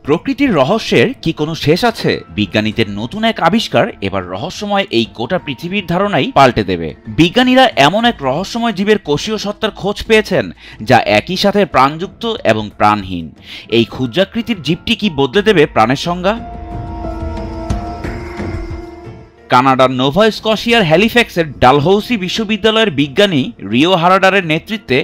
প্রকৃতির রহস্যের কি কোনো শেষ আছে? বিজ্ঞানীদের নতুন এক আবিষ্কার এবার রহস্যময় এই গোটা পৃথিবীর ধারণাই পাল্টে দেবে। বিজ্ঞানীরা এমন এক রহস্যময় জীবের কোষীয় সত্তার খোঁজ পেয়েছেন যা একই সাথে প্রাণযুক্ত এবং প্রাণহীন। এই ক্ষুদ্রাকৃতির জীবটি কি বদলে দেবে প্রাণের সংজ্ঞা? কানাডার নোভা স্কশিয়ার হ্যালিফ্যাক্সের ডালহৌসি বিশ্ববিদ্যালয়ের বিজ্ঞানী রিও হারাডারের নেতৃত্বে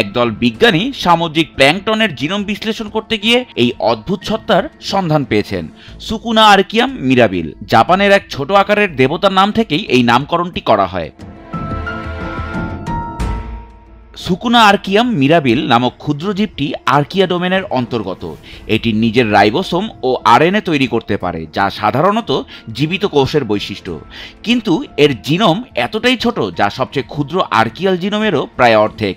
একদল বিজ্ঞানী সামুদ্রিক প্ল্যাঙ্কটনের জিনোম বিশ্লেষণ করতে গিয়ে এই অদ্ভুত সত্তার সন্ধান পেয়েছেন, সুকুনা আর্কিয়াম মিরাবিল। জাপানের এক ছোট আকারের দেবতার নাম থেকেই এই নামকরণটি করা হয়। সুকুনা আর্কিয়াম মিরাবিল নামক ক্ষুদ্র জীবটি আর্কিয়া ডোমেনের অন্তর্গত। এটি নিজের রাইবোসোম ও আরএনএ তৈরি করতে পারে, যা সাধারণত জীবিত কোষের বৈশিষ্ট্য। কিন্তু এর জিনোম এতটাই ছোট যা সবচেয়ে ক্ষুদ্র আর্কিয়াল জিনোমেরও প্রায় অর্ধেক।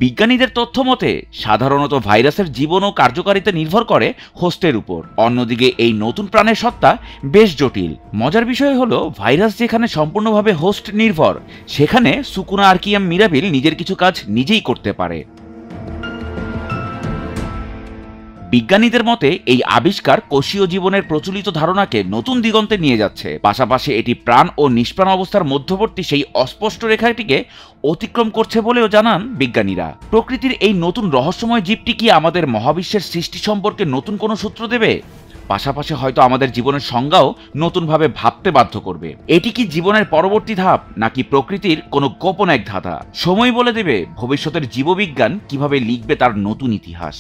বিজ্ঞানীদের তথ্য মতে সাধারণত ভাইরাসের জীবন ও কার্যকারিতা নির্ভর করে হোস্টের উপর। অন্যদিকে এই নতুন প্রাণের সত্তা বেশ জটিল। মজার বিষয় হলো, ভাইরাস যেখানে সম্পূর্ণভাবে হোস্ট নির্ভর, সেখানে সুকুনা আর্কিয়াম মিরাবিল নিজের কিছু কাজ নিজেই করতে পারে। বিজ্ঞানীদের মতে এই আবিষ্কার কোষীয় জীবনের প্রচলিত ধারণাকে নতুন দিগন্তে নিয়ে যাচ্ছে। পাশাপাশি এটি প্রাণ ও নিষ্প্রাণ অবস্থার মধ্যবর্তী সেই অস্পষ্ট রেখাটিকে অতিক্রম করছে বলেও জানান বিজ্ঞানীরা। প্রকৃতির এই নতুন রহস্যময় জীবটি কি আমাদের মহাবিশ্বের সৃষ্টি সম্পর্কে নতুন কোনো সূত্র দেবে? পাশাপাশি হয়তো আমাদের জীবনের সংজ্ঞাও নতুনভাবে ভাবতে বাধ্য করবে। এটি কি জীবনের পরবর্তী ধাপ, নাকি প্রকৃতির কোনো গোপন এক ধাঁধা? সময় বলে দেবে ভবিষ্যতের জীববিজ্ঞান কিভাবে লিখবে তার নতুন ইতিহাস।